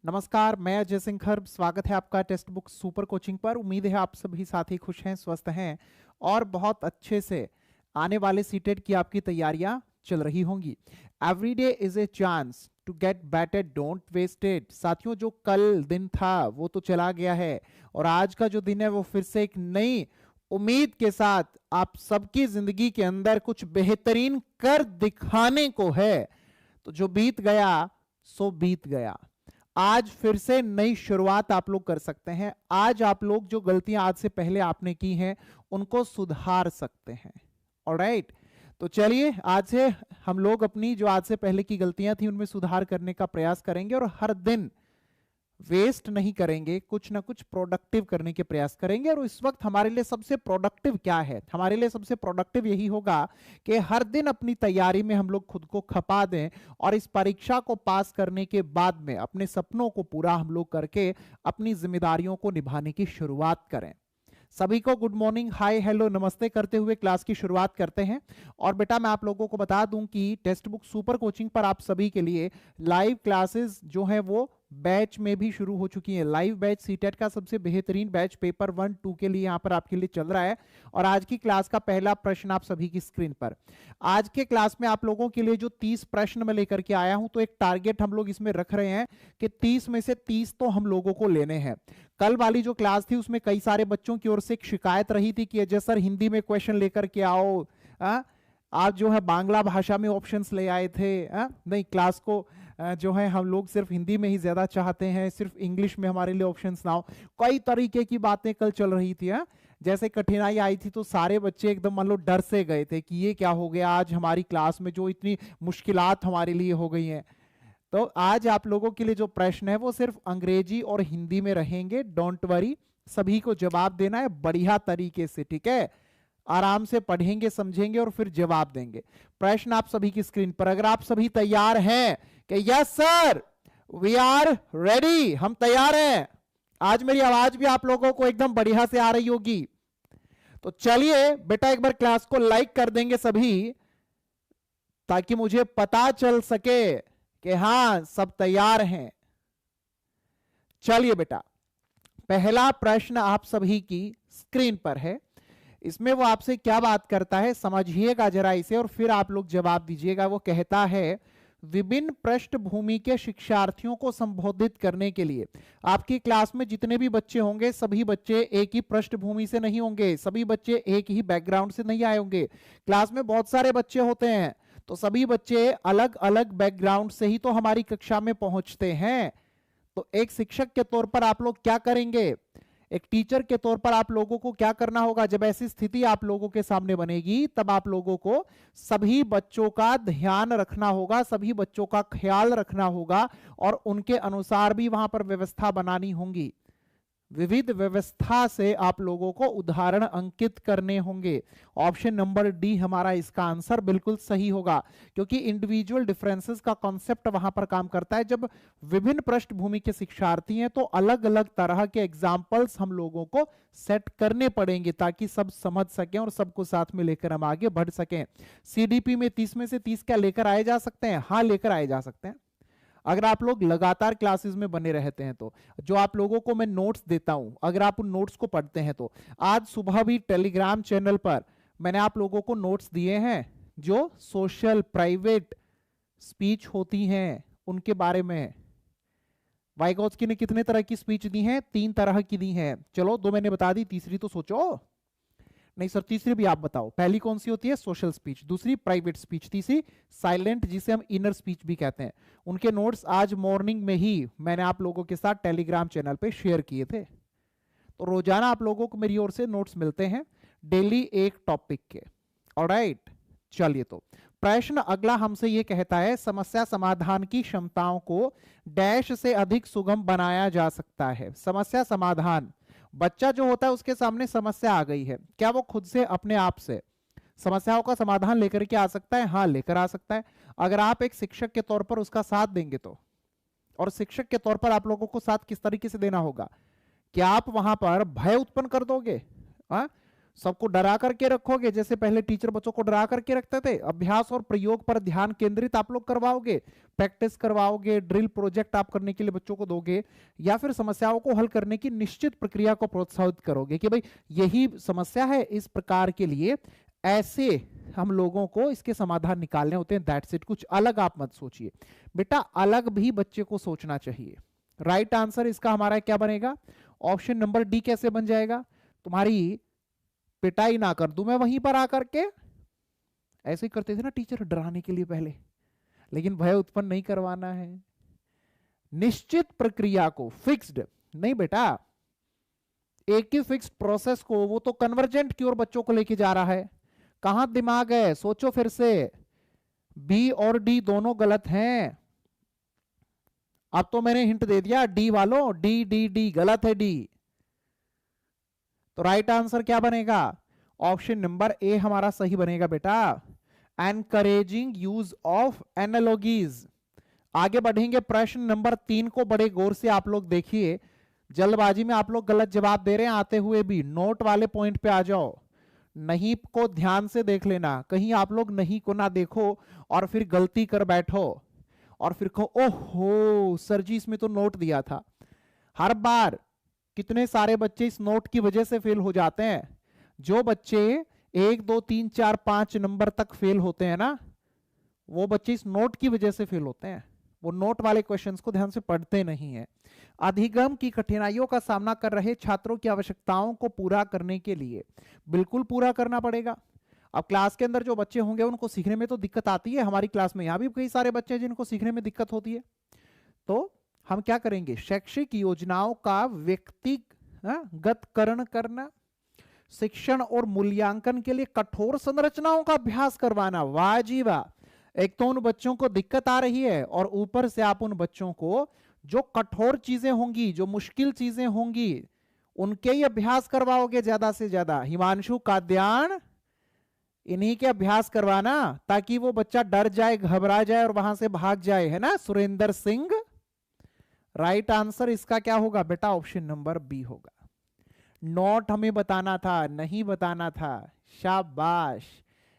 नमस्कार, मैं अजय सिंह खर्ब। स्वागत है आपका टेक्स्ट बुक सुपर कोचिंग पर। उम्मीद है आप सभी साथी खुश हैं, स्वस्थ हैं और बहुत अच्छे से आने वाले सीटेट की आपकी तैयारियां चल रही होंगी। Every day is a chance to get better, don't waste it. साथियों, जो कल दिन था वो तो चला गया है और आज का जो दिन है वो फिर से एक नई उम्मीद के साथ आप सबकी जिंदगी के अंदर कुछ बेहतरीन कर दिखाने को है। तो जो बीत गया सो बीत गया। आज फिर से नई शुरुआत आप लोग कर सकते हैं। आज आप लोग जो गलतियां आज से पहले आपने की हैं उनको सुधार सकते हैं। ऑलराइट, तो चलिए आज से हम लोग अपनी जो आज से पहले की गलतियां थी उनमें सुधार करने का प्रयास करेंगे और हर दिन वेस्ट नहीं करेंगे, कुछ ना कुछ प्रोडक्टिव करने के प्रयास करेंगे। और इस वक्त हमारे लिए सबसे प्रोडक्टिव क्या है? हमारे लिए सबसे प्रोडक्टिव यही होगा कि हर दिन अपनी तैयारी में हम लोग खुद को खपा दें और इस परीक्षा को पास करने के बाद में अपने सपनों को पूरा हम लोग करके अपनी जिम्मेदारियों को निभाने की शुरुआत करें। सभी को गुड मॉर्निंग, हाय, हेलो, नमस्ते करते हुए क्लास की शुरुआत करते हैं। और बेटा मैं आप लोगों को बता दूं कि टेक्स्ट बुक सुपर कोचिंग पर आप सभी के लिए लाइव क्लासेस जो है वो बैच में भी शुरू हो चुकी है। लाइव बैच सीटेट का सबसे बेहतरीन बैच पेपर 1-2 के लिए यहाँ पर आपके लिए चल रहा है। और आज की क्लास का पहला प्रश्न आप सभी की स्क्रीन पर। आज के क्लास में आप लोगों के लिए जो 30 प्रश्न मैं लेकर के आया हूं, तो एक टारगेट हम लोग इसमें रख रहे हैं कि 30 में से 30 तो हम लोगों को लेने हैं। कल वाली जो क्लास थी उसमें कई सारे बच्चों की ओर से एक शिकायत रही थी कि अजय सर हिंदी में क्वेश्चन लेकर के आओ, आप जो है बांग्ला भाषा में ऑप्शंस ले आए थे। नहीं, क्लास को जो है हम लोग सिर्फ हिंदी में ही ज्यादा चाहते हैं, सिर्फ इंग्लिश में हमारे लिए ऑप्शंस ना हो। कई तरीके की बातें कल चल रही थी। जैसे कठिनाई आई थी तो सारे बच्चे एकदम मान लो डर से गए थे कि ये क्या हो गया आज हमारी क्लास में, जो इतनी मुश्किलात हमारे लिए हो गई हैं। तो आज आप लोगों के लिए जो प्रश्न है वो सिर्फ अंग्रेजी और हिंदी में रहेंगे। डोंट वरी, सभी को जवाब देना है बढ़िया तरीके से, ठीक है? आराम से पढ़ेंगे, समझेंगे और फिर जवाब देंगे। प्रश्न आप सभी की स्क्रीन पर। अगर आप सभी तैयार हैं कि yes sir we are ready, हम तैयार हैं, आज मेरी आवाज भी आप लोगों को एकदम बढ़िया से आ रही होगी, तो चलिए बेटा एक बार क्लास को लाइक कर देंगे सभी, ताकि मुझे पता चल सके कि हां सब तैयार हैं। चलिए बेटा, पहला प्रश्न आप सभी की स्क्रीन पर है। इसमें वो आपसे क्या बात करता है समझिएगा जरा इसे और फिर आप लोग जवाब दीजिएगा। वो कहता है विभिन्न पृष्ठभूमि के शिक्षार्थियों को संबोधित करने के लिए। आपकी क्लास में जितने भी बच्चे होंगे सभी बच्चे एक ही पृष्ठभूमि से नहीं होंगे, सभी बच्चे एक ही बैकग्राउंड से नहीं आए होंगे। क्लास में बहुत सारे बच्चे होते हैं, तो सभी बच्चे अलग अलग बैकग्राउंड से ही तो हमारी कक्षा में पहुंचते हैं। तो एक शिक्षक के तौर पर आप लोग क्या करेंगे, एक टीचर के तौर पर आप लोगों को क्या करना होगा? जब ऐसी स्थिति आप लोगों के सामने बनेगी तब आप लोगों को सभी बच्चों का ध्यान रखना होगा, सभी बच्चों का ख्याल रखना होगा और उनके अनुसार भी वहां पर व्यवस्था बनानी होंगी। विविध व्यवस्था से आप लोगों को उदाहरण अंकित करने होंगे। ऑप्शन नंबर डी हमारा इसका आंसर बिल्कुल सही होगा, क्योंकि इंडिविजुअल डिफरेंसेस का कॉन्सेप्ट वहां पर काम करता है। जब विभिन्न पृष्ठभूमि के शिक्षार्थी हैं तो अलग अलग तरह के एग्जाम्पल्स हम लोगों को सेट करने पड़ेंगे ताकि सब समझ सकें और सबको साथ में लेकर हम आगे बढ़ सकें। सीडीपी में 30 में से 30 क्या लेकर आए जा सकते हैं? हाँ, लेकर आए जा सकते हैं, अगर आप लोग लगातार क्लासेस में बने रहते हैं तो। जो आप लोगों को मैं नोट्स देता हूं, अगर आप उन नोट्स को पढ़ते हैं तो आज सुबह भी टेलीग्राम चैनल पर मैंने आप लोगों को नोट्स दिए हैं जो सोशल प्राइवेट स्पीच होती हैं उनके बारे में। वाइगोत्स्की ने कितने तरह की स्पीच दी हैं? 3 तरह की दी हैं। चलो 2 मैंने बता दी, तीसरी तो सोचो। नहीं सर, तीसरी भी आप बताओ। पहली कौन सी होती है? सोशल स्पीच, दूसरी प्राइवेट स्पीच, तीसरी साइलेंट जिसे हम इनर स्पीच भी कहते हैं। उनके नोट्स आज मॉर्निंग में ही मैंने आप लोगों के साथ टेलीग्राम चैनल पे शेयर किए थे। तो रोजाना आप लोगों को मेरी ओर से नोट्स मिलते हैं डेली एक टॉपिक के। ऑलराइट, चलिए तो प्रश्न अगला हमसे यह कहता है समस्या समाधान की क्षमताओं को डैश से अधिक सुगम बनाया जा सकता है। समस्या समाधान, बच्चा जो होता है उसके सामने समस्या आ गई है, क्या वो खुद से अपने आप से समस्याओं का समाधान लेकर के आ सकता है? हाँ, लेकर आ सकता है, अगर आप एक शिक्षक के तौर पर उसका साथ देंगे तो। और शिक्षक के तौर पर आप लोगों को साथ किस तरीके से देना होगा? क्या आप वहां पर भय उत्पन्न कर दोगे? सबको डरा करके रखोगे, जैसे पहले टीचर बच्चों को डरा करके रखते थे? अभ्यास और प्रयोग पर ध्यान केंद्रित आप लोग करवाओगे, प्रैक्टिस करवाओगे, ड्रिल प्रोजेक्ट आप करने के लिए बच्चों को दोगे, या फिर समस्याओं को हल करने की निश्चित प्रक्रिया को प्रोत्साहित करोगे कि भाई यही समस्या है, इस प्रकार के लिए ऐसे हम लोगों को इसके समाधान निकालने होते हैं, दैट्स इट। कुछ अलग आप मत सोचिए बेटा, अलग भी बच्चे को सोचना चाहिए। राइट आंसर इसका हमारा क्या बनेगा? ऑप्शन नंबर डी कैसे बन जाएगा? तुम्हारी पिटाई ना कर दूं मैं वहीं पर आकर के, ऐसे ही करते थे ना टीचर डराने के लिए पहले, लेकिन भय उत्पन्न नहीं करवाना है। निश्चित प्रक्रिया को, फिक्स्ड नहीं बेटा, एक ही फिक्स्ड प्रोसेस को, वो तो कन्वर्जेंट की ओर बच्चों को लेके जा रहा है। कहां दिमाग है? सोचो फिर से, बी और डी दोनों गलत हैं। अब तो मैंने हिंट दे दिया, डी वालों, डी डी डी गलत है, डी। तो राइट आंसर क्या बनेगा? ऑप्शन नंबर ए हमारा सही बनेगा बेटा, एनकरेजिंग यूज ऑफ एनालॉजीज। आगे बढ़ेंगे, प्रश्न नंबर 3 को बड़े गौर से आप लोग देखिए। जल्दबाजी में आप लोग गलत जवाब दे रहे हैं, आते हुए भी नोट वाले पॉइंट पे आ जाओ। नहीं को ध्यान से देख लेना, कहीं आप लोग नहीं को ना देखो और फिर गलती कर बैठो और फिर कहो ओहो सर जी इसमें तो नोट दिया था। हर बार कितने सारे बच्चे इस नोट की वजह से फेल हो जाते हैं। जो बच्चे 1 2 3 4 5 नंबर तक फेल होते हैं ना, वो बच्चे इस नोट की वजह से फेल होते हैं। वो नोट वाले क्वेश्चंस को ध्यान से पढ़ते नहीं है। अधिगम की कठिनाइयों का सामना कर रहे छात्रों की आवश्यकताओं को पूरा करने के लिए बिल्कुल पूरा करना पड़ेगा। अब क्लास के अंदर जो बच्चे होंगे उनको सीखने में तो दिक्कत आती है, हमारी क्लास में यहाँ भी कई सारे बच्चे हैं जिनको सीखने में दिक्कत होती है। तो हम क्या करेंगे? शैक्षिक योजनाओं का व्यक्तिगतकरण करना, शिक्षण और मूल्यांकन के लिए कठोर संरचनाओं का अभ्यास करवाना। वाह जी वाह, एक तो उन बच्चों को दिक्कत आ रही है और ऊपर से आप उन बच्चों को जो कठोर चीजें होंगी, जो मुश्किल चीजें होंगी, उनके ही अभ्यास करवाओगे ज्यादा से ज्यादा। हिमांशु काद्यान, इन्हीं के अभ्यास करवाना ताकि वो बच्चा डर जाए, घबरा जाए और वहां से भाग जाए, है ना? सुरेंद्र सिंह। राइट आंसर इसका क्या होगा बेटा? ऑप्शन नंबर बी होगा। नोट हमें बताना था, नहीं बताना था। शाबाश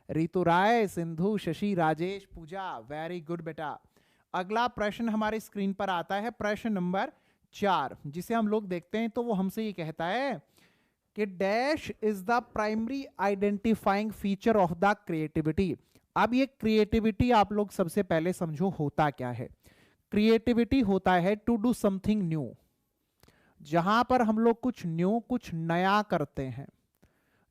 रितु राय, सिंधु, शशि, राजेश, पूजा, वेरी गुड बेटा। अगला प्रश्न हमारे स्क्रीन पर आता है, प्रश्न नंबर 4, जिसे हम लोग देखते हैं तो वो हमसे ये कहता है कि dash is the primary identifying feature of the creativity. अब ये क्रिएटिविटी आप लोग सबसे पहले समझो होता क्या है। क्रिएटिविटी होता है टू डू समथिंग न्यू, जहां पर हम लोग कुछ न्यू, कुछ नया करते हैं,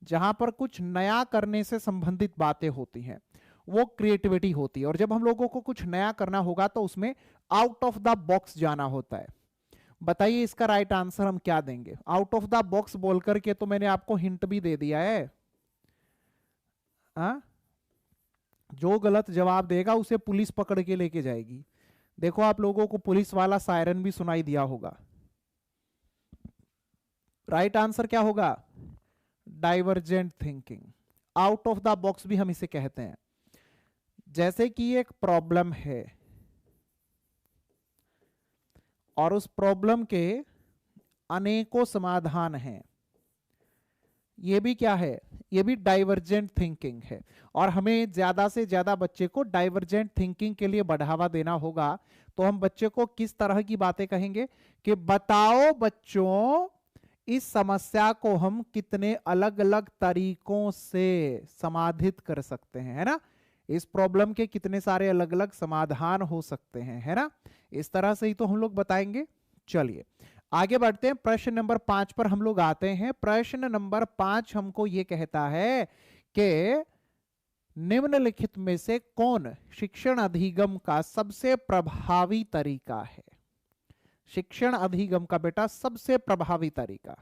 जहां पर कुछ नया करने से संबंधित बातें होती हैं, वो क्रिएटिविटी होती है। और जब हम लोगों को कुछ नया करना होगा तो उसमें आउट ऑफ द बॉक्स जाना होता है। बताइए इसका राइट आंसर हम क्या देंगे? आउट ऑफ द बॉक्स बोल करके तो मैंने आपको हिंट भी दे दिया है। जो गलत जवाब देगा उसे पुलिस पकड़ के लेके जाएगी। देखो आप लोगों को पुलिस वाला सायरन भी सुनाई दिया होगा। राइट आंसर क्या होगा? Divergent thinking, out of the box भी हम इसे कहते हैं। जैसे कि एक प्रॉब्लम है और उस प्रॉब्लम के अनेकों समाधान हैं, ये भी क्या है? ये भी डाइवर्जेंट थिंकिंग है। और हमें ज्यादा से ज्यादा बच्चे को डाइवर्जेंट थिंकिंग के लिए बढ़ावा देना होगा। तो हम बच्चे को किस तरह की बातें कहेंगे कि बताओ बच्चों इस समस्या को हम कितने अलग अलग तरीकों से समाधित कर सकते हैं, है ना? इस प्रॉब्लम के कितने सारे अलग अलग समाधान हो सकते हैं, है ना? इस तरह से ही तो हम लोग बताएंगे। चलिए आगे बढ़ते हैं, प्रश्न नंबर 5 पर हम लोग आते हैं। प्रश्न नंबर 5 हमको ये कहता है कि निम्नलिखित में से कौन शिक्षण अधिगम का सबसे प्रभावी तरीका है? शिक्षण अधिगम का बेटा सबसे प्रभावी तरीका।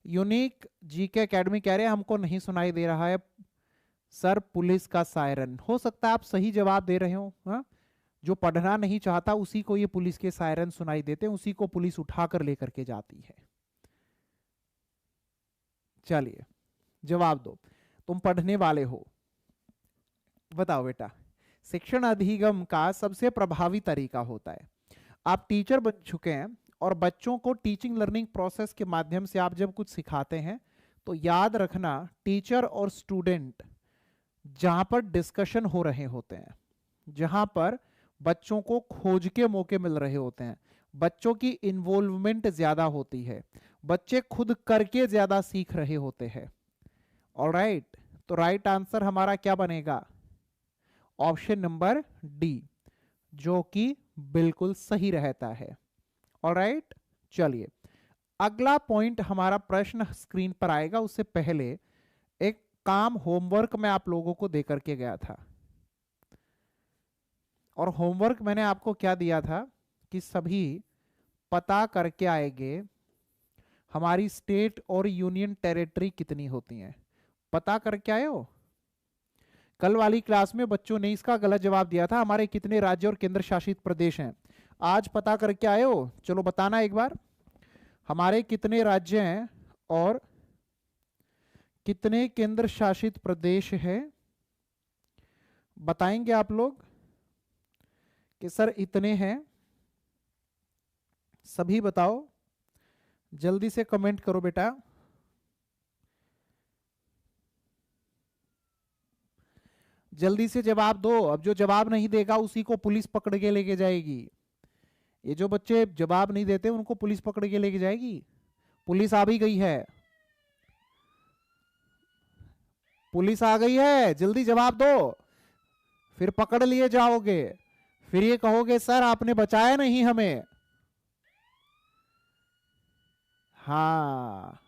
यूनिक जीके एकेडमी कह रहे हैं हमको नहीं सुनाई दे रहा है सर पुलिस का सायरन। हो सकता है आप सही जवाब दे रहे हो। हा? जो पढ़ना नहीं चाहता उसी को ये पुलिस के सायरन सुनाई देते हैं, उसी को पुलिस उठाकर लेकर के जाती है। चलिए जवाब दो, तुम पढ़ने वाले हो, बताओ बेटा शिक्षण अधिगम का सबसे प्रभावी तरीका होता है। आप टीचर बन चुके हैं और बच्चों को टीचिंग लर्निंग प्रोसेस के माध्यम से आप जब कुछ सिखाते हैं तो याद रखना, टीचर और स्टूडेंट जहां पर डिस्कशन हो रहे होते हैं, जहां पर बच्चों को खोज के मौके मिल रहे होते हैं, बच्चों की इन्वॉल्वमेंट ज्यादा होती है, बच्चे खुद करके ज्यादा सीख रहे होते हैं। ऑलराइट, तो राइट आंसर हमारा क्या बनेगा? ऑप्शन नंबर डी, जो कि बिल्कुल सही रहता है। ऑलराइट, चलिए अगला पॉइंट हमारा प्रश्न स्क्रीन पर आएगा, उससे पहले एक काम होमवर्क मैं आप लोगों को देकर के गया था। और होमवर्क मैंने आपको क्या दिया था कि सभी पता करके आएंगे हमारी स्टेट और यूनियन टेरिटरी कितनी होती हैं। पता करके आए हो? कल वाली क्लास में बच्चों ने इसका गलत जवाब दिया था, हमारे कितने राज्य और केंद्र शासित प्रदेश हैं। आज पता करके आए हो? चलो बताना एक बार, हमारे कितने राज्य हैं और कितने केंद्र शासित प्रदेश हैं? बताएंगे आप लोग कि सर इतने हैं? सभी बताओ, जल्दी से कमेंट करो बेटा। जल्दी से जवाब दो, अब जो जवाब नहीं देगा उसी को पुलिस पकड़ के लेके जाएगी। ये जो बच्चे जवाब नहीं देते उनको पुलिस पकड़ के लेके जाएगी। पुलिस आ भी गई है, पुलिस आ गई है, जल्दी जवाब दो, फिर पकड़ लिए जाओगे, फिर ये कहोगे सर आपने बचाया नहीं हमें। हाँ,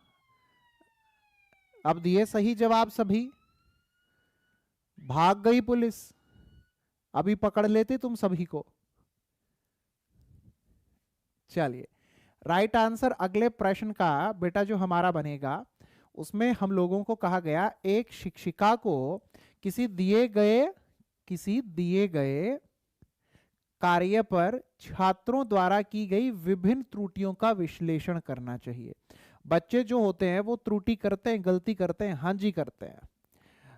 अब दिए सही जवाब सभी, भाग गई पुलिस, अभी पकड़ लेते तुम सभी को। चलिए राइट आंसर अगले प्रश्न का बेटा जो हमारा बनेगा, उसमें हम लोगों को कहा गया एक शिक्षिका को किसी दिए गए कार्य पर छात्रों द्वारा की गई विभिन्न त्रुटियों का विश्लेषण करना चाहिए। बच्चे जो होते हैं वो त्रुटि करते हैं, गलती करते हैं, हाँ जी करते हैं।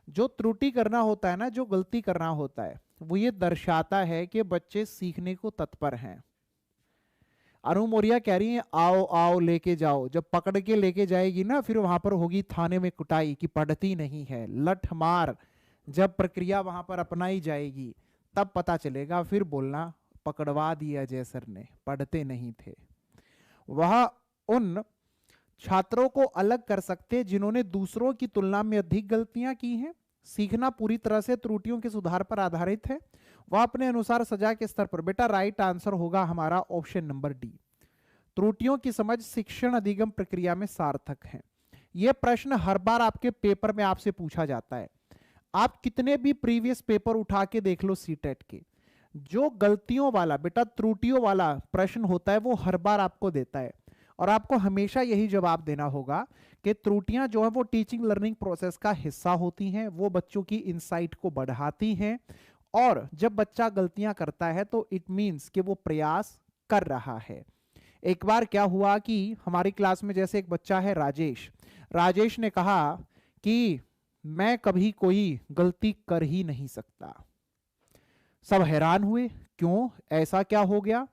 जो त्रुटि करना होता है ना, जो गलती करना होता है, वो ये दर्शाता है कि बच्चे सीखने को तत्पर हैं। अनु मौर्य कह रही है आओ आओ लेके जाओ, जब पकड़ के लेके जाएगी ना फिर वहां पर होगी थाने में कुटाई कि पढ़ती नहीं है, लठ मार। जब प्रक्रिया वहां पर अपनाई जाएगी तब पता चलेगा, फिर बोलना पकड़वा दिया जय सर ने, पढ़ते नहीं थे। वह उन छात्रों को अलग कर सकते हैं जिन्होंने दूसरों की तुलना में अधिक गलतियां की हैं। सीखना पूरी तरह से त्रुटियों के सुधार पर आधारित है, वह अपने अनुसार सजा के स्तर पर। बेटा राइट आंसर होगा हमारा ऑप्शन नंबर डी, त्रुटियों की समझ शिक्षण अधिगम प्रक्रिया में सार्थक है। यह प्रश्न हर बार आपके पेपर में आपसे पूछा जाता है। आप कितने भी प्रीवियस पेपर उठा के देख लो सीटेट के, जो गलतियों वाला बेटा त्रुटियों वाला प्रश्न होता है वो हर बार आपको देता है, और आपको हमेशा यही जवाब देना होगा कि त्रुटियां जो है वो टीचिंग लर्निंग प्रोसेस का हिस्सा होती हैं, वो बच्चों की इनसाइट को बढ़ाती हैं, और जब बच्चा गलतियां करता है तो इट मींस कि वो प्रयास कर रहा है। एक बार क्या हुआ कि हमारी क्लास में जैसे एक बच्चा है राजेश, राजेश ने कहा कि मैं कभी कोई गलती कर ही नहीं सकता। सब हैरान हुए, क्यों, ऐसा क्या हो गया,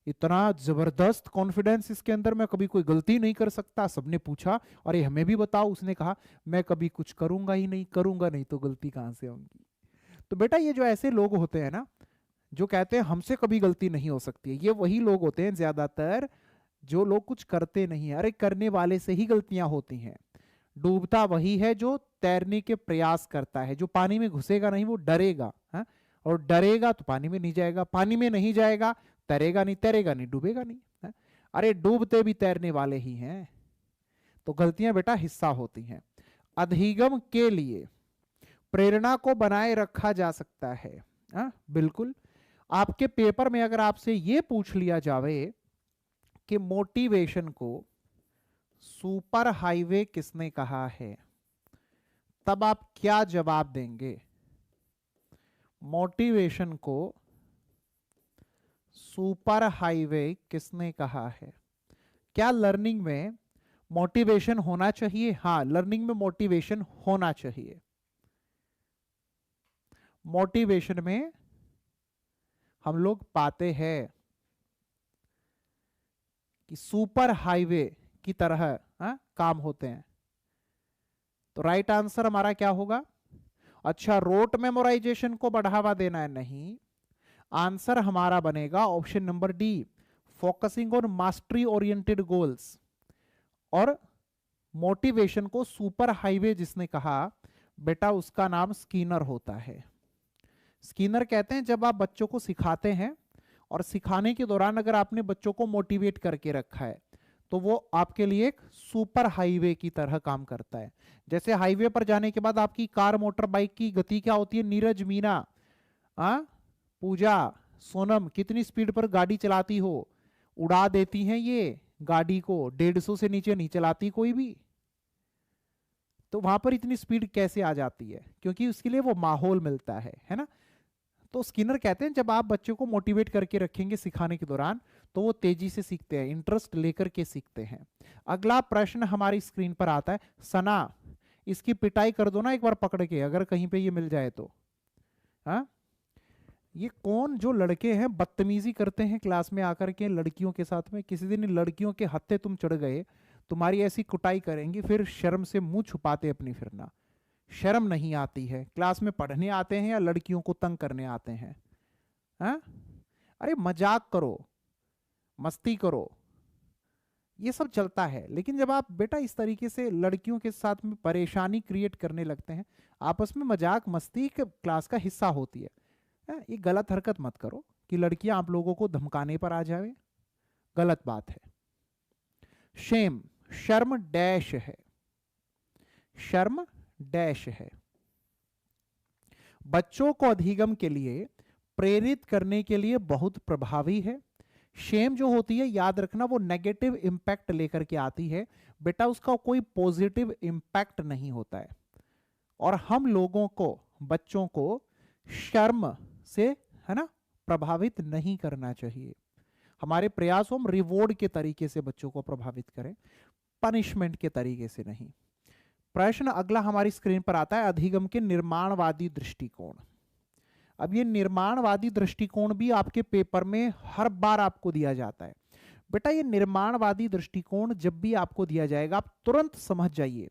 इतना जबरदस्त कॉन्फिडेंस इसके अंदर, मैं कभी कोई गलती नहीं कर सकता। सबने पूछा और ये हमें भी बताओ, उसने कहा मैं कभी कुछ करूंगा ही नहीं, करूंगा नहीं तो गलती कहां से होगी। तो बेटा ये जो ऐसे लोग होते हैं ना जो कहते हैं हमसे कभी गलती नहीं हो सकती है, ये वही लोग होते हैं ज्यादातर जो लोग कुछ करते नहीं है। अरे करने वाले से ही गलतियां होती हैं। डूबता वही है जो तैरने के प्रयास करता है, जो पानी में घुसेगा नहीं वो डरेगा, हा? और डरेगा तो पानी में नहीं जाएगा, पानी में नहीं जाएगा तैरेगा नहीं, तैरेगा नहीं डूबेगा नहीं, हा? अरे डूबते भी तैरने वाले ही हैं। तो गलतियां बेटा हिस्सा होती हैं। अधिगम के लिए प्रेरणा को बनाए रखा जा सकता है, हा? बिल्कुल। आपके पेपर में अगर आपसे ये पूछ लिया जावे कि मोटिवेशन को सुपर हाईवे किसने कहा है, तब आप क्या जवाब देंगे? मोटिवेशन को सुपर हाईवे किसने कहा है? क्या लर्निंग में मोटिवेशन होना चाहिए? हाँ, लर्निंग में मोटिवेशन होना चाहिए। मोटिवेशन में हम लोग पाते हैं कि सुपर हाईवे की तरह काम होते हैं। तो राइट आंसर हमारा क्या होगा? अच्छा, रोट मेमोराइजेशन को बढ़ावा देना है, नहीं। आंसर हमारा बनेगा option number D, focusing on mastery oriented goals. और मोटिवेशन को सुपर हाईवे जिसने कहा, बेटा उसका नाम स्कीनर होता है। स्कीनर कहते हैं जब आप बच्चों को सिखाते हैं और सिखाने के दौरान अगर आपने बच्चों को मोटिवेट करके रखा है तो वो आपके लिए एक सुपर हाईवे की तरह काम करता है। जैसे हाईवे पर जाने के बाद आपकी कार मोटर बाइक की गति क्या होती है? नीरज, मीना, पूजा, सोनम कितनी स्पीड पर गाड़ी चलाती हो, उड़ा देती हैं ये गाड़ी को, 150 से नीचे नहीं चलाती कोई भी। तो वहां पर इतनी स्पीड कैसे आ जाती है? क्योंकि उसके लिए वो माहौल मिलता है ना। तो स्किनर कहते हैं जब आप बच्चों को मोटिवेट करके रखेंगे सिखाने के दौरान तो वो तेजी से सीखते हैं, इंटरेस्ट लेकर के सीखते हैं। अगला प्रश्न हमारी स्क्रीन पर आता है। सना, इसकी पिटाई कर दो ना एक बार पकड़ के, अगर कहीं पे ये मिल जाए तो। हाँ, ये कौन जो लड़के हैं बदतमीजी करते हैं क्लास में आकर के लड़कियों के साथ में? किसी दिन लड़कियों के हत्थे तुम चढ़ गए, तुम्हारी ऐसी कुटाई करेंगी, फिर शर्म से मुंह छुपाते अपनी फिरना। शर्म नहीं आती है? क्लास में पढ़ने आते हैं या लड़कियों को तंग करने आते हैं? हाँ? अरे मजाक करो, मस्ती करो, ये सब चलता है। लेकिन जब आप बेटा इस तरीके से लड़कियों के साथ में परेशानी क्रिएट करने लगते हैं, आपस में मजाक मस्ती क्लास का हिस्सा होती है। ये गलत हरकत मत करो कि लड़कियां आप लोगों को धमकाने पर आ जाए, गलत बात है। शेम, शर्म डैश है, शर्म डैश है। बच्चों को अधिगम के लिए प्रेरित करने के लिए बहुत प्रभावी है। शेम जो होती है, याद रखना, वो नेगेटिव इंपैक्ट लेकर के आती है बेटा, उसका कोई पॉजिटिव इंपैक्ट नहीं होता है। और हम लोगों को, बच्चों को शर्म से, है ना, प्रभावित नहीं करना चाहिए। हमारे प्रयास हम रिवॉर्ड के तरीके से बच्चों को प्रभावित करें, पनिशमेंट के तरीके से नहीं। प्रश्न अगला हमारी स्क्रीन पर आता है, अधिगम के निर्माणवादी दृष्टिकोण। अब ये निर्माणवादी दृष्टिकोण भी आपके पेपर में हर बार आपको दिया जाता है। बेटा ये निर्माणवादी दृष्टिकोण जब भी आपको दिया जाएगा आप तुरंत समझ जाइए,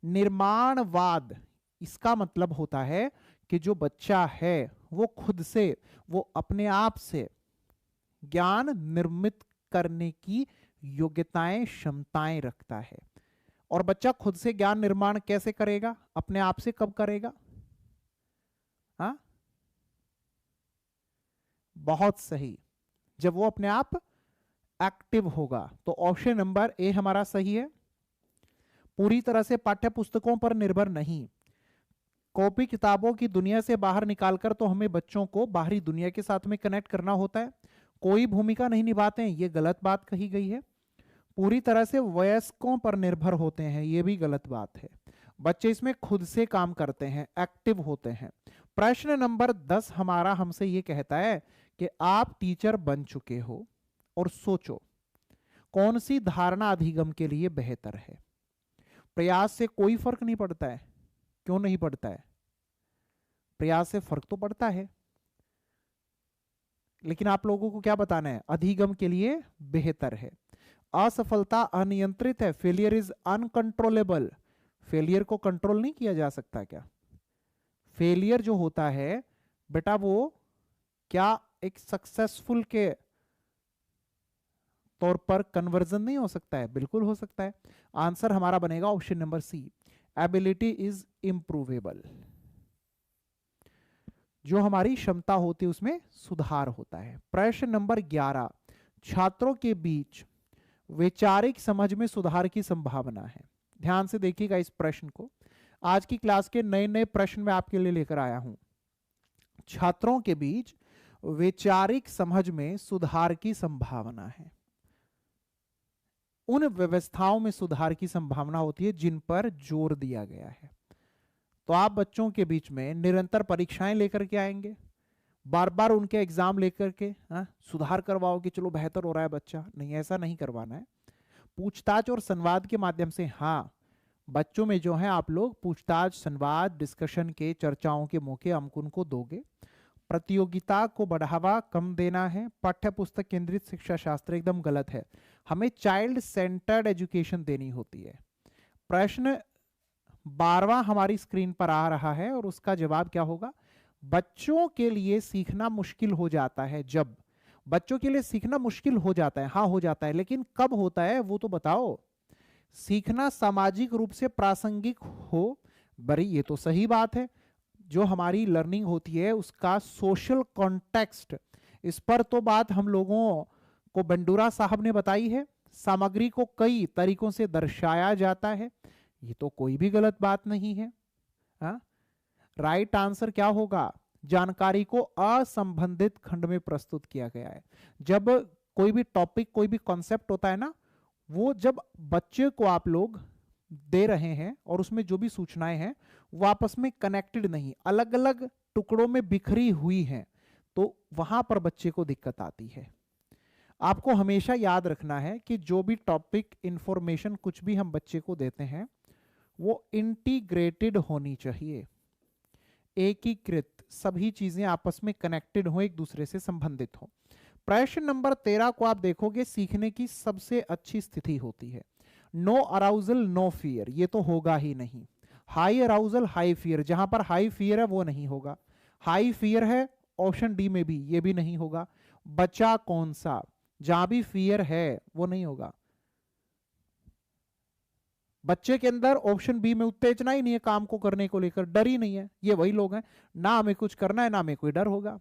निर्माणवाद इसका मतलब होता है कि जो बच्चा है वो खुद से, वो अपने आप से ज्ञान निर्मित करने की योग्यताएं, क्षमताएं रखता है। और बच्चा खुद से ज्ञान निर्माण कैसे करेगा? अपने आप से कब करेगा? हाँ, बहुत सही, जब वो अपने आप एक्टिव होगा। तो ऑप्शन नंबर ए हमारा सही है। पूरी तरह से पाठ्य पुस्तकों पर निर्भर नहीं, कॉपी किताबों की दुनिया से बाहर निकालकर तो हमें बच्चों को बाहरी दुनिया के साथ में कनेक्ट करना होता है। कोई भूमिका नहीं निभाते हैं, ये गलत बात कही गई है। पूरी तरह से वयस्कों पर निर्भर होते हैं, ये भी गलत बात है। बच्चे इसमें खुद से काम करते हैं, एक्टिव होते हैं। प्रश्न नंबर 10 हमारा हमसे ये कहता है कि आप टीचर बन चुके हो और सोचो कौन सी धारणा अधिगम के लिए बेहतर है। प्रयास से कोई फर्क नहीं पड़ता है। क्यों नहीं पड़ता है? प्रयास से फर्क तो पड़ता है, लेकिन आप लोगों को क्या बताना है? अधिगम के लिए बेहतर है। असफलता अनियंत्रित है, फेलियर इज अनकंट्रोलेबल। फेलियर को कंट्रोल नहीं किया जा सकता क्या? फेलियर जो होता है बेटा वो क्या एक सक्सेसफुल के तौर पर कन्वर्जन नहीं हो सकता है? बिल्कुल हो सकता है। आंसर हमारा बनेगा option number C, ability is improvable. जो हमारी क्षमता होती है उसमें सुधार होता है। प्रश्न नंबर 11, छात्रों के बीच वैचारिक समझ में सुधार की संभावना है। ध्यान से देखिएगा इस प्रश्न को, आज की क्लास के नए नए प्रश्न मैं आपके लिए लेकर आया हूं। छात्रों के बीच वैचारिक समझ में सुधार की संभावना है। उन व्यवस्थाओं में सुधार की संभावना होती है जिन पर जोर दिया गया है। तो आप बच्चों के बीच में निरंतर परीक्षाएं लेकर के आएंगे, बार बार उनके एग्जाम लेकर के सुधार करवाओ कि चलो बेहतर हो रहा है बच्चा। नहीं, ऐसा नहीं करवाना है। पूछताछ और संवाद के माध्यम से, हाँ, बच्चों में जो है आप लोग पूछताछ, संवाद, डिस्कशन के, चर्चाओं के मौके हमको उनको दोगे। प्रतियोगिता को बढ़ावा कम देना है। पाठ्य पुस्तक केंद्रित शिक्षा शास्त्र एकदम गलत है, हमें चाइल्ड सेंटर्ड एजुकेशन देनी होती है। प्रश्न 12वां हमारी स्क्रीन पर आ रहा है और उसका जवाब क्या होगा? बच्चों के लिए सीखना मुश्किल हो जाता है जब। बच्चों के लिए सीखना मुश्किल हो जाता है, हाँ हो जाता है, लेकिन कब होता है वो तो बताओ। सीखना सामाजिक रूप से प्रासंगिक हो, बड़ी ये तो सही बात है। जो हमारी लर्निंग होती है उसका सोशल कॉन्टेक्स्ट, इस पर तो बात हम लोगों को बंडूरा साहब ने बताई है। सामग्री को कई तरीकों से दर्शाया जाता है, ये तो कोई भी गलत बात नहीं है। राइट आंसर क्या होगा? जानकारी को असंबंधित खंड में प्रस्तुत किया गया है। जब कोई भी टॉपिक, कोई भी कॉन्सेप्ट होता है ना, वो जब बच्चे को आप लोग दे रहे हैं और उसमें जो भी सूचनाएं हैं वो आपस में कनेक्टेड नहीं, अलग अलग टुकड़ों में बिखरी हुई हैं, तो वहां पर बच्चे को दिक्कत आती है। आपको हमेशा याद रखना है कि जो भी टॉपिक, इंफॉर्मेशन कुछ भी हम बच्चे को देते हैं वो इंटीग्रेटेड होनी चाहिए, एकीकृत, सभी चीजें आपस में कनेक्टेड हो, एक दूसरे से संबंधित हो। प्रश्न नंबर 13 को आप देखोगे, सीखने की सबसे अच्छी स्थिति होती है नो अराउजल नो फियर, ये तो होगा ही नहीं। हाई अराउजल हाई फियर, जहां पर हाई फियर है वो नहीं होगा। हाई फियर है ऑप्शन डी में भी, ये भी नहीं होगा। बचा कौन सा, जहां भी फियर है वो नहीं होगा। बच्चे के अंदर ऑप्शन बी में उत्तेजना ही नहीं है, काम को करने को लेकर डर ही नहीं है, ये वही लोग हैं ना हमें कुछ करना है ना हमें कोई डर होगा।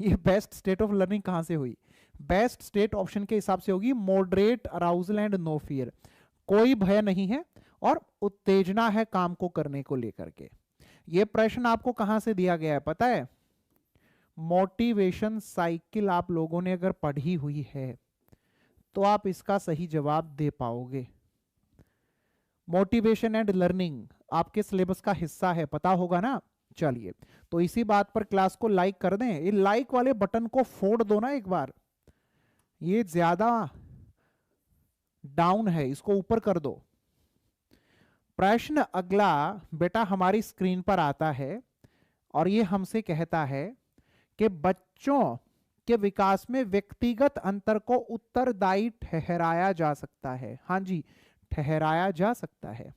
ये बेस्ट स्टेट ऑफ लर्निंग कहां से हुई? बेस्ट स्टेट ऑप्शन के हिसाब से होगी moderate arousal and no fear, कोई भय नहीं है और उत्तेजना है काम को करने को लेकर के। ये प्रश्न आपको कहां से दिया गया है पता है? मोटिवेशन साइकिल आप लोगों ने अगर पढ़ी हुई है तो आप इसका सही जवाब दे पाओगे। मोटिवेशन एंड लर्निंग आपके सिलेबस का हिस्सा है, पता होगा ना। चलिए, तो इसी बात पर क्लास को लाइक कर दें, ये लाइक वाले बटन को फोड़ दो ना एक बार, ये ज्यादा डाउन है, इसको ऊपर कर दो। प्रश्न अगला बेटा हमारी स्क्रीन पर आता है और ये हमसे कहता है कि बच्चों के विकास में व्यक्तिगत अंतर को उत्तरदायी ठहराया जा सकता है। हाँ जी, ठहराया जा सकता है।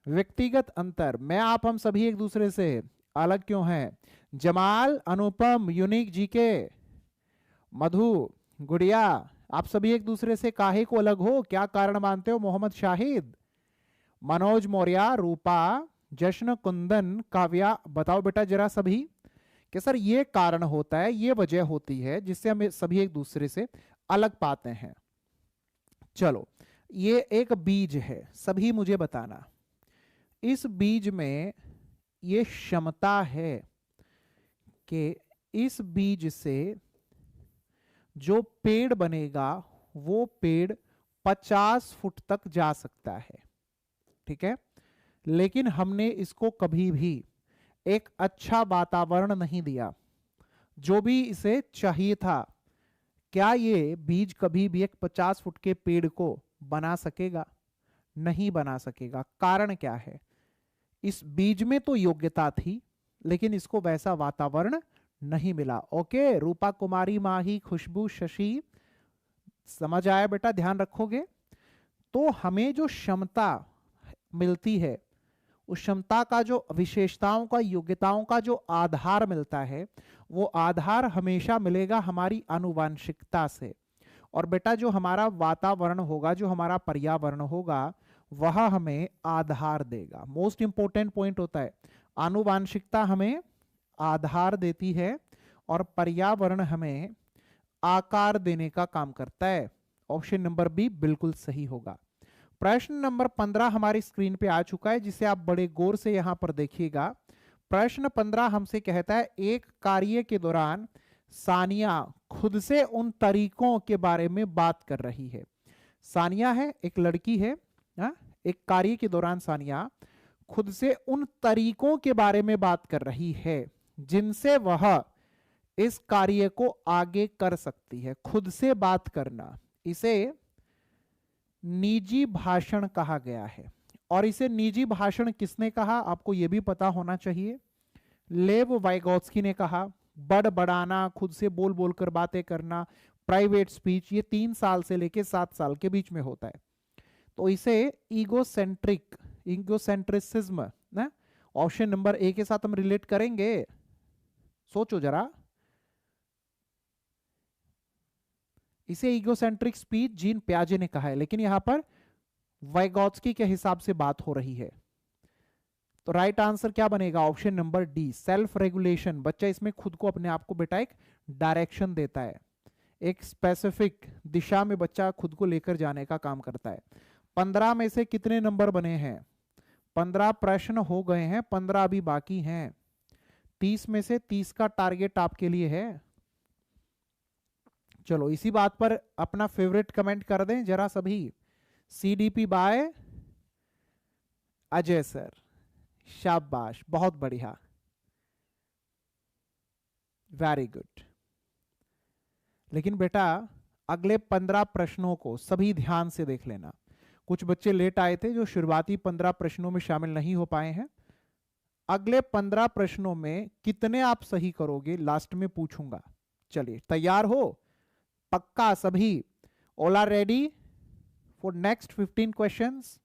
व्यक्तिगत अंतर, मैं आप हम सभी एक दूसरे से अलग क्यों हैं? जमाल, अनुपम, यूनिक, जीके, मधु, गुड़िया, आप सभी एक दूसरे से काहे को अलग हो? क्या कारण मानते हो? मोहम्मद शाहिद, मनोज मौर्य, रूपा, जश्न, कुंदन, काव्या, बताओ बेटा जरा सभी कि सर ये कारण होता है, ये वजह होती है जिससे हम सभी एक दूसरे से अलग पाते हैं। चलो, ये एक बीज है, सभी मुझे बताना इस बीज में ये क्षमता है कि इस बीज से जो पेड़ बनेगा वो पेड़ 50 फुट तक जा सकता है, ठीक है। लेकिन हमने इसको कभी भी एक अच्छा वातावरण नहीं दिया जो भी इसे चाहिए था। क्या ये बीज कभी भी एक 50 फुट के पेड़ को बना सकेगा? नहीं बना सकेगा। कारण क्या है? इस बीज में तो योग्यता थी लेकिन इसको वैसा वातावरण नहीं मिला। ओके, रूपा कुमारी, माही, खुशबू, शशि, समझ आया बेटा? ध्यान रखोगे। तो हमें जो क्षमता मिलती है उस क्षमता का जो विशेषताओं का, योग्यताओं का जो आधार मिलता है वो आधार हमेशा मिलेगा हमारी आनुवांशिकता से। और बेटा जो हमारा वातावरण होगा, जो हमारा पर्यावरण होगा, वह हमें आधार देगा। मोस्ट इंपॉर्टेंट पॉइंट होता है, आनुवांशिकता हमें आधार देती है और पर्यावरण हमें आकार देने का काम करता है। ऑप्शन नंबर बी बिल्कुल सही होगा। प्रश्न नंबर 15 हमारी स्क्रीन पे आ चुका है जिसे आप बड़े गौर से यहां पर देखिएगा। प्रश्न 15 हमसे कहता है, एक कार्य के दौरान सानिया खुद से उन तरीकों के बारे में बात कर रही है। सानिया है, एक लड़की है। एक कार्य के दौरान सानिया खुद से उन तरीकों के बारे में बात कर रही है जिनसे वह इस कार्य को आगे कर सकती है। खुद से बात करना, इसे निजी भाषण कहा गया है। और इसे निजी भाषण किसने कहा? आपको यह भी पता होना चाहिए। लेव वाइगोत्स्की ने कहा। बड़बड़ाना, खुद से बोल बोलकर बातें करना, प्राइवेट स्पीच, ये 3 साल से लेकर 7 साल के बीच में होता है। तो इसे ईगोसेंट्रिक ईगोसेंट्रिसिज्म ना, ऑप्शन नंबर ए के साथ हम रिलेट करेंगे? सोचो जरा। इसे ईगोसेंट्रिक स्पीच जीन प्याजे ने कहा है, लेकिन यहां पर वाइगॉत्स्की के हिसाब से बात हो रही है। तो राइट आंसर क्या बनेगा? Option number D, self regulation. बच्चा इसमें खुद को, अपने आप को बेटा एक डायरेक्शन देता है, एक स्पेसिफिक दिशा में बच्चा खुद को लेकर जाने का काम करता है। 15 में से कितने नंबर बने हैं? 15 प्रश्न हो गए हैं, 15 अभी बाकी हैं। 30 में से 30 का टारगेट आपके लिए है। चलो इसी बात पर अपना फेवरेट कमेंट कर दें जरा सभी। सीडीपी बाय अजय सर, शाबाश, बहुत बढ़िया, वेरी गुड। लेकिन बेटा अगले 15 प्रश्नों को सभी ध्यान से देख लेना। कुछ बच्चे लेट आए थे जो शुरुआती 15 प्रश्नों में शामिल नहीं हो पाए हैं। अगले 15 प्रश्नों में कितने आप सही करोगे लास्ट में पूछूंगा। चलिए तैयार हो? पक्का सभी? All are ready for next 15 questions?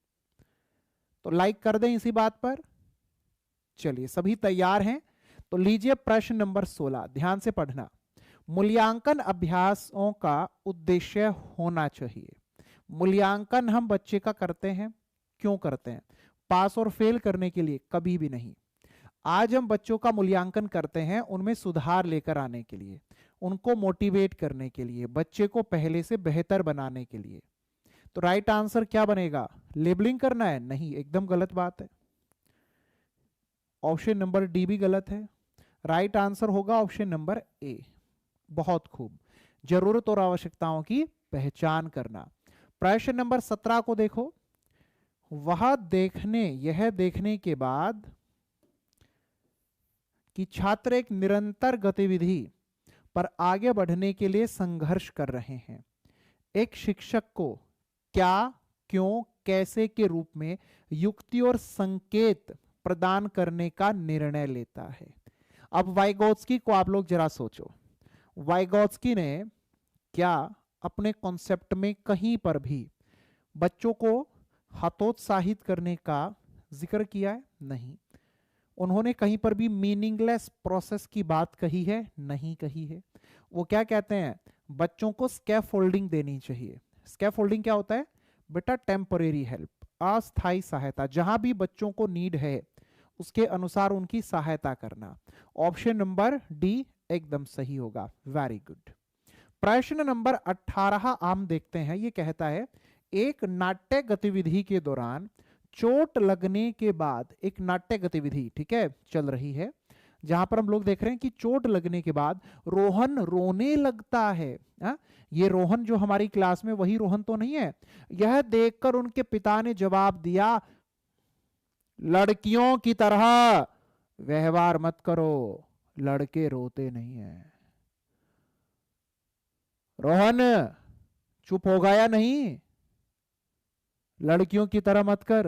तो लाइक कर दें इसी बात पर। चलिए सभी तैयार हैं? तो लीजिए प्रश्न नंबर 16, ध्यान से पढ़ना। मूल्यांकन अभ्यासों का उद्देश्य होना चाहिए। मूल्यांकन हम बच्चे का करते हैं, क्यों करते हैं? पास और फेल करने के लिए? कभी भी नहीं। आज हम बच्चों का मूल्यांकन करते हैं उनमें सुधार लेकर आने के लिए, उनको मोटिवेट करने के लिए, बच्चे को पहले से बेहतर बनाने के लिए। तो राइट आंसर क्या बनेगा? लेबलिंग करना है? नहीं, एकदम गलत बात है। ऑप्शन नंबर डी भी गलत है। राइट आंसर होगा ऑप्शन नंबर ए। बहुत खूब, जरूरत और आवश्यकताओं की पहचान करना। प्रश्न नंबर 17 को देखो। यह देखने के बाद कि छात्र एक निरंतर गतिविधि पर आगे बढ़ने के लिए संघर्ष कर रहे हैं, एक शिक्षक को क्या, क्यों, कैसे के रूप में युक्ति और संकेत प्रदान करने का निर्णय लेता है। अब वाइगोत्स्की को आप लोग जरा सोचो। वाइगोत्स्की ने क्या अपने कॉन्सेप्ट में कहीं पर भी बच्चों को हतोत्साहित करने का जिक्र किया है? नहीं। उन्होंने कहीं पर भी मीनिंगलेस प्रोसेस की बात कही है? नहीं कही है। वो क्या कहते हैं? बच्चों को स्कैफोल्डिंग देनी चाहिए। स्कैफोल्डिंग क्या होता है बेटा? टेम्परेरी हेल्प, अस्थायी सहायता। जहां भी बच्चों को नीड है उसके अनुसार उनकी सहायता करना। ऑप्शन नंबर डी एकदम सही होगा, वेरी गुड। प्रश्न नंबर 18 आम देखते हैं। ये कहता है एक नाट्य गतिविधि के दौरान चोट लगने के बाद, एक नाट्य गतिविधि ठीक है चल रही है, जहां पर हम लोग देख रहे हैं कि चोट लगने के बाद रोहन रोने लगता है। ये रोहन जो हमारी क्लास में वही रोहन तो नहीं है। यह देखकर उनके पिता ने जवाब दिया, लड़कियों की तरह व्यवहार मत करो, लड़के रोते नहीं हैं। रोहन चुप हो गया नहीं? लड़कियों की तरह मत कर,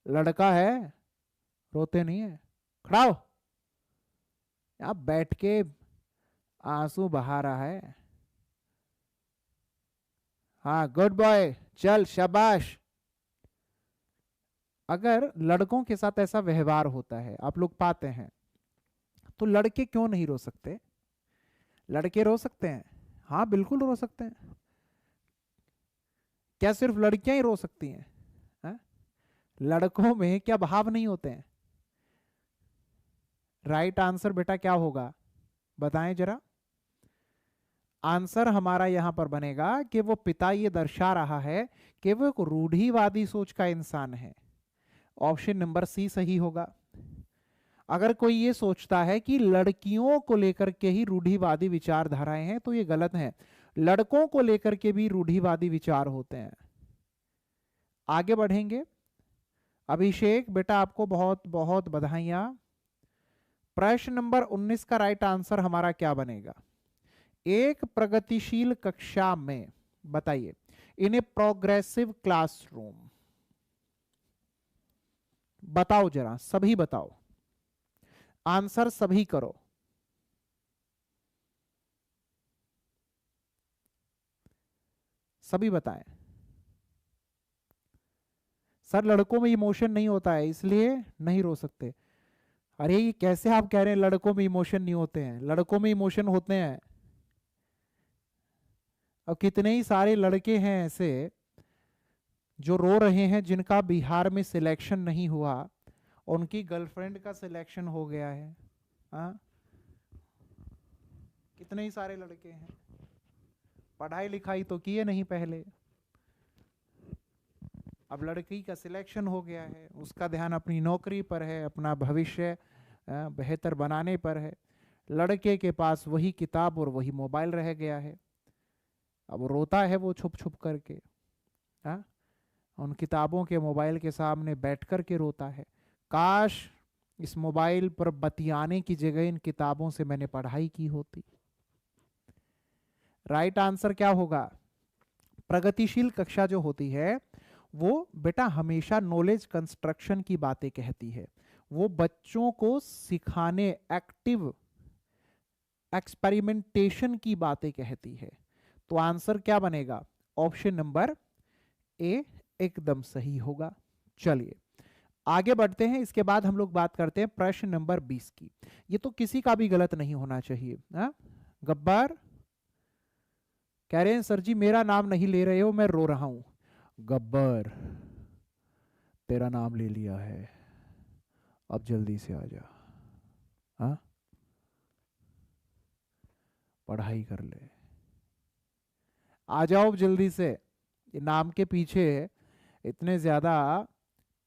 लड़का है, रोते नहीं है। खड़ा हो। यहां बैठ के आंसू बहा रहा है। हाँ गुड बॉय, चल शाबाश। अगर लड़कों के साथ ऐसा व्यवहार होता है, आप लोग पाते हैं, तो लड़के क्यों नहीं रो सकते? लड़के रो सकते हैं, हाँ बिल्कुल रो सकते हैं। क्या सिर्फ लड़कियां ही रो सकती हैं? हा? लड़कों में क्या भाव नहीं होते हैं? राइट आंसर बेटा क्या होगा? बताएं जरा। आंसर हमारा यहां पर बनेगा कि वो पिता ये दर्शा रहा है कि वो एक रूढ़िवादी सोच का इंसान है। ऑप्शन नंबर सी सही होगा। अगर कोई ये सोचता है कि लड़कियों को लेकर के ही रूढ़िवादी विचारधाराएं हैं तो ये गलत है। लड़कों को लेकर के भी रूढ़िवादी विचार होते हैं। आगे बढ़ेंगे। अभिषेक बेटा आपको बहुत बहुत बधाइयां। प्रश्न नंबर 19 का राइट आंसर हमारा क्या बनेगा? एक प्रगतिशील कक्षा में, बताइए, इन ए प्रोग्रेसिव क्लासरूम। बताओ जरा, सभी बताओ, आंसर सभी करो। सभी बताएं। सर लड़कों में इमोशन नहीं होता है इसलिए नहीं रो सकते। अरे ये कैसे आप कह रहे हैं लड़कों में इमोशन नहीं होते हैं? लड़कों में इमोशन होते हैं। अब कितने ही सारे लड़के हैं ऐसे जो रो रहे हैं जिनका बिहार में सिलेक्शन नहीं हुआ, उनकी गर्लफ्रेंड का सिलेक्शन हो गया है। हाँ, कितने ही सारे लड़के हैं, पढ़ाई लिखाई तो किए नहीं पहले, अब लड़की का सिलेक्शन हो गया है, उसका ध्यान अपनी नौकरी पर है, अपना भविष्य बेहतर बनाने पर है। लड़के के पास वही किताब और वही मोबाइल रह गया है। अब रोता है वो छुप छुप करके, हाँ, उन किताबों के मोबाइल के सामने बैठ कर के रोता है, काश इस मोबाइल पर बतियाने की जगह इन किताबों से मैंने पढ़ाई की होती। राइट आंसर क्या होगा? प्रगतिशील कक्षा जो होती है वो बेटा हमेशा नॉलेज कंस्ट्रक्शन की बातें कहती है, वो बच्चों को सिखाने, एक्टिव एक्सपेरिमेंटेशन की बातें कहती है। तो आंसर क्या बनेगा? ऑप्शन नंबर ए एकदम सही होगा। चलिए आगे बढ़ते हैं, इसके बाद हम लोग बात करते हैं प्रश्न नंबर 20 की। ये तो किसी का भी गलत नहीं होना चाहिए। गब्बर कह रहे हैं सर जी मेरा नाम नहीं ले रहे हो, मैं रो रहा हूं। गब्बर तेरा नाम ले लिया है, अब जल्दी से आ जा, हाँ पढ़ाई कर ले, आ जाओ जल्दी से। ये नाम के पीछे इतने ज्यादा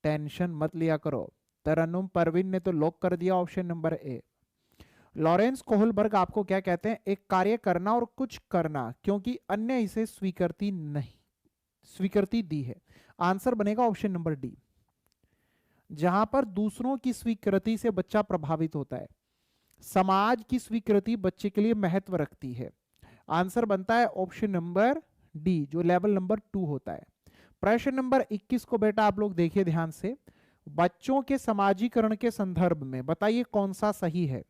टेंशन मत लिया करो। तरन्नुम परवीन ने तो लॉक कर दिया option number A. Lawrence Kohlberg आपको क्या कहते हैं? एक कार्य करना और कुछ करना क्योंकि अन्य इसे स्वीकृति दी है। आंसर बनेगा ऑप्शन नंबर डी। जहां पर दूसरों की स्वीकृति से बच्चा प्रभावित होता है, समाज की स्वीकृति बच्चे के लिए महत्व रखती है। आंसर बनता है ऑप्शन नंबर डी, जो लेवल नंबर 2 होता है। प्रश्न नंबर 21 को बेटा आप लोग देखिए ध्यान से। बच्चों के समाजीकरण के संदर्भ में बताइए कौन सा सही है,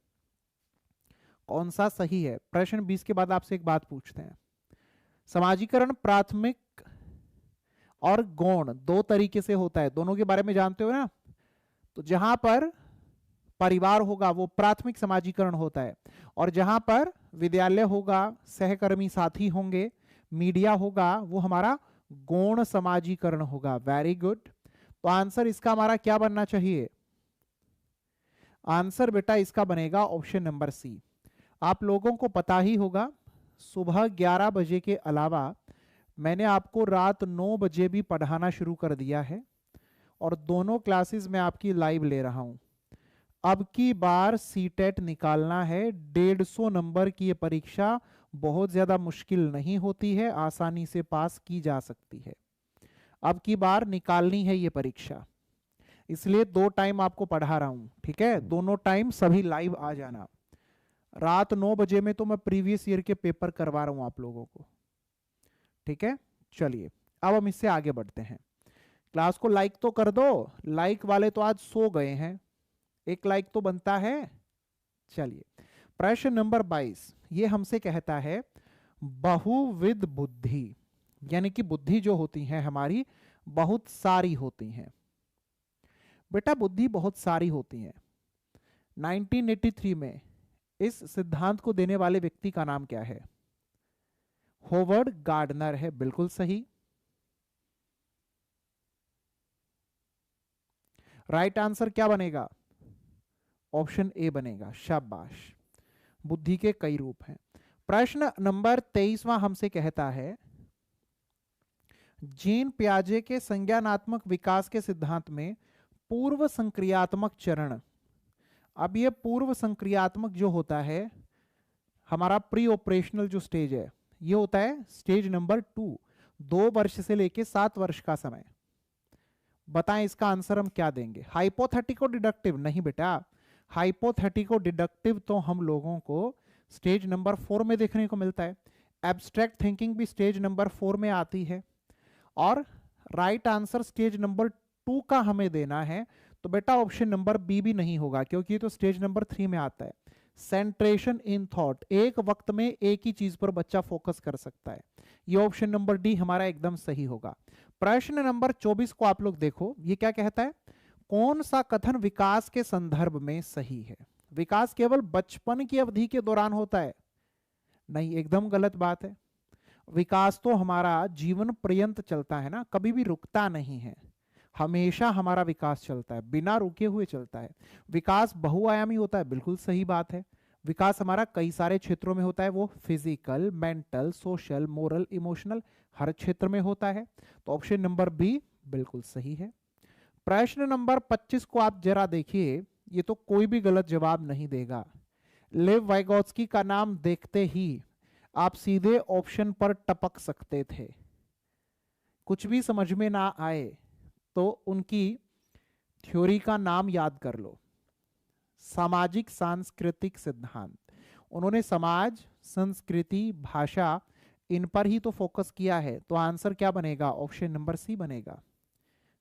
कौन सा सही है। प्रश्न 20 के बाद आपसे एक बात पूछते हैं। समाजीकरण प्राथमिक और गौण दो तरीके से होता है, दोनों के बारे में जानते हो ना। तो जहां पर परिवार होगा वो प्राथमिक समाजीकरण होता है, और जहां पर विद्यालय होगा, सहकर्मी साथी होंगे, मीडिया होगा, वो हमारा गौण समाजीकरण होगा। Very good. तो आंसर इसका हमारा क्या बनना चाहिए? आंसर बेटा इसका बनेगा ऑप्शन नंबर सी। आप लोगों को पता ही होगा सुबह 11 बजे के अलावा मैंने आपको रात 9 बजे भी पढ़ाना शुरू कर दिया है, और दोनों क्लासेस में आपकी लाइव ले रहा हूं। अब की बार सीटेट निकालना है, 150 नंबर की ये परीक्षा बहुत ज्यादा मुश्किल नहीं होती है, आसानी से पास की जा सकती है। अब की बार निकालनी है ये परीक्षा, इसलिए 2 टाइम आपको पढ़ा रहा हूं, ठीक है? दोनों टाइम सभी लाइव आ जाना। रात 9 बजे में तो मैं प्रीवियस ईयर के पेपर करवा रहा हूं आप लोगों को, ठीक है? चलिए अब हम इससे आगे बढ़ते हैं। क्लास को लाइक तो कर दो, लाइक वाले तो आज सो गए हैं, एक लाइक तो बनता है। चलिए प्रश्न नंबर 22 ये हमसे कहता है बहुविध बुद्धि, यानी कि बुद्धि जो होती है हमारी बहुत सारी होती हैं। बेटा बुद्धि बहुत सारी होती हैं। 1983 में इस सिद्धांत को देने वाले व्यक्ति का नाम क्या है? होवर्ड गार्डनर है, बिल्कुल सही। राइट आंसर क्या बनेगा? ऑप्शन ए बनेगा, शाबाश। बुद्धि के कई रूप हैं। प्रश्न नंबर 23वां हमसे कहता है जीन पियाजे के संज्ञानात्मक विकास के सिद्धांत में पूर्व संक्रियात्मक चरण। अब ये पूर्व संक्रियात्मक जो होता है हमारा प्री ऑपरेशनल जो स्टेज है, ये होता है स्टेज नंबर 2, 2 वर्ष से लेके 7 वर्ष का समय। बताएं इसका आंसर हम क्या देंगे? हाइपोथेटिको डिडक्टिव नहीं बेटा, हाइपोथेटिको डिडक्टिव तो हम लोगों को स्टेज नंबर 4 में देखने को मिलता है। एब्स्ट्रैक्ट थिंकिंग भी स्टेज नंबर 4 में आती है, और राइट आंसर स्टेज नंबर 2 का हमें देना है। तो बेटा ऑप्शन नंबर बी भी नहीं होगा, क्योंकि ये तो स्टेज नंबर 3 में आता है। सेंट्रेशन इन थॉट, एक वक्त में एक ही चीज पर बच्चा फोकस कर सकता है। ये ऑप्शन नंबर डी हमारा एकदम सही होगा। प्रश्न नंबर 24 को आप लोग देखो, ये क्या कहता है, कौन सा कथन विकास के संदर्भ में सही है? विकास केवल बचपन की अवधि के दौरान होता है? नहीं, एकदम गलत बात है। विकास तो हमारा जीवन पर्यंत चलता है ना, कभी भी रुकता नहीं है, हमेशा हमारा विकास चलता है, बिना रुके हुए चलता है। विकास बहुआयामी होता है, बिल्कुल सही बात है। विकास हमारा कई सारे क्षेत्रों में होता है, वो physical, mental, social, moral, emotional, हर क्षेत्र में होता है। तो ऑप्शन नंबर बी बिल्कुल सही है। प्रश्न नंबर 25 को आप जरा देखिए, ये तो कोई भी गलत जवाब नहीं देगा। लेव वाइगोत्स्की का नाम देखते ही आप सीधे ऑप्शन पर टपक सकते थे। कुछ भी समझ में ना आए तो उनकी थ्योरी का नाम याद कर लो, सामाजिक सांस्कृतिक सिद्धांत। उन्होंने समाज, संस्कृति, भाषा, इन पर ही तो फोकस किया है। तो आंसर क्या बनेगा? ऑप्शन नंबर सी बनेगा,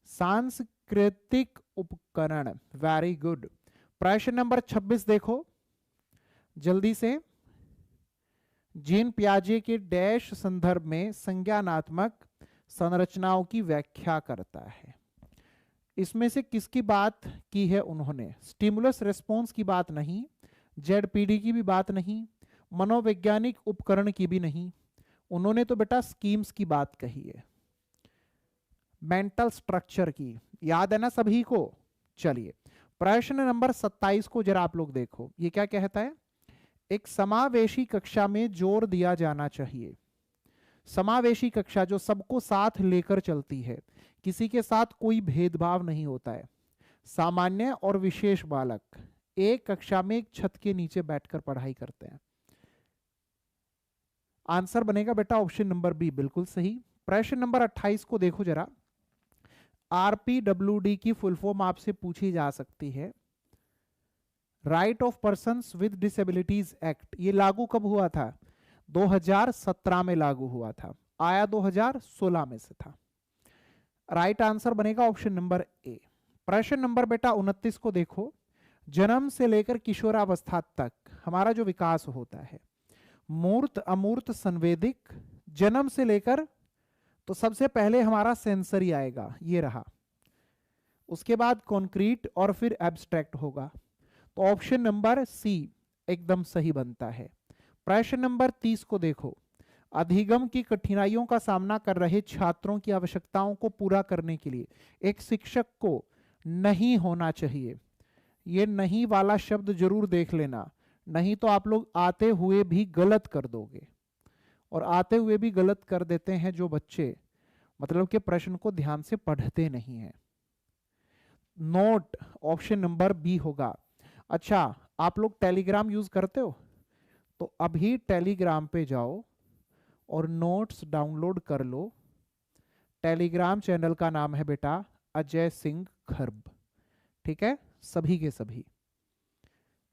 सांस्कृतिक उपकरण। Very good. प्रश्न नंबर 26 देखो जल्दी से। जीन पियाजे के डैश संदर्भ में संज्ञानात्मक संरचनाओं की व्याख्या करता है। इसमें से किसकी बात की है उन्होंने? स्टिमुलस रिस्पॉन्स की बात नहीं, जेडपीडी की भी बात नहीं, मनोवैज्ञानिक उपकरण की भी नहीं, उन्होंने तो बेटा स्कीम्स की बात कही है, मेंटल स्ट्रक्चर की। याद है ना सभी को? चलिए प्रश्न नंबर 27 को जरा आप लोग देखो, ये क्या कहता है, एक समावेशी कक्षा में जोर दिया जाना चाहिए। समावेशी कक्षा जो सबको साथ लेकर चलती है, किसी के साथ कोई भेदभाव नहीं होता है। सामान्य और विशेष बालक एक कक्षा में एक छत के नीचे बैठकर पढ़ाई करते हैं। आंसर बनेगा बेटा ऑप्शन नंबर बी बिल्कुल सही। प्रश्न नंबर 28 को देखो जरा। आरपीडब्ल्यूडी की फुल फॉर्म आपसे पूछी जा सकती है। Right of persons with disabilities act, ये लागू कब हुआ था? 2017 में लागू हुआ था, आया 2016 में से था। राइट आंसर बनेगा ऑप्शन नंबर ए। प्रश्न नंबर बेटा 29 को देखो। जन्म से लेकर किशोरावस्था तक हमारा जो विकास होता है, मूर्त, अमूर्त, संवेदिक। जन्म से लेकर तो सबसे पहले हमारा सेंसरी आएगा, ये रहा, उसके बाद कॉन्क्रीट और फिर एब्स्ट्रैक्ट होगा। तो ऑप्शन नंबर सी एकदम सही बनता है। प्रश्न नंबर 30 को देखो। अधिगम की कठिनाइयों का सामना कर रहे छात्रों की आवश्यकताओं को पूरा करने के लिए एक शिक्षक को नहीं होना चाहिए। ये नहीं वाला शब्द जरूर देख लेना, नहीं तो आप लोग आते हुए भी गलत कर दोगे, और आते हुए भी गलत कर देते हैं जो बच्चे मतलब कि प्रश्न को ध्यान से पढ़ते नहीं हैं। नोट ऑप्शन नंबर बी होगा। अच्छा, आप लोग टेलीग्राम यूज करते हो? तो अभी टेलीग्राम पे जाओ और नोट्स डाउनलोड कर लो। टेलीग्राम चैनल का नाम है बेटा अजय सिंह खर्ब, ठीक है? सभी के सभी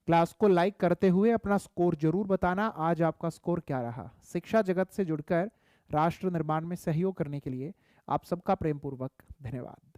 क्लास को लाइक करते हुए अपना स्कोर जरूर बताना, आज आपका स्कोर क्या रहा। शिक्षा जगत से जुड़कर राष्ट्र निर्माण में सहयोग करने के लिए आप सबका प्रेमपूर्वक धन्यवाद।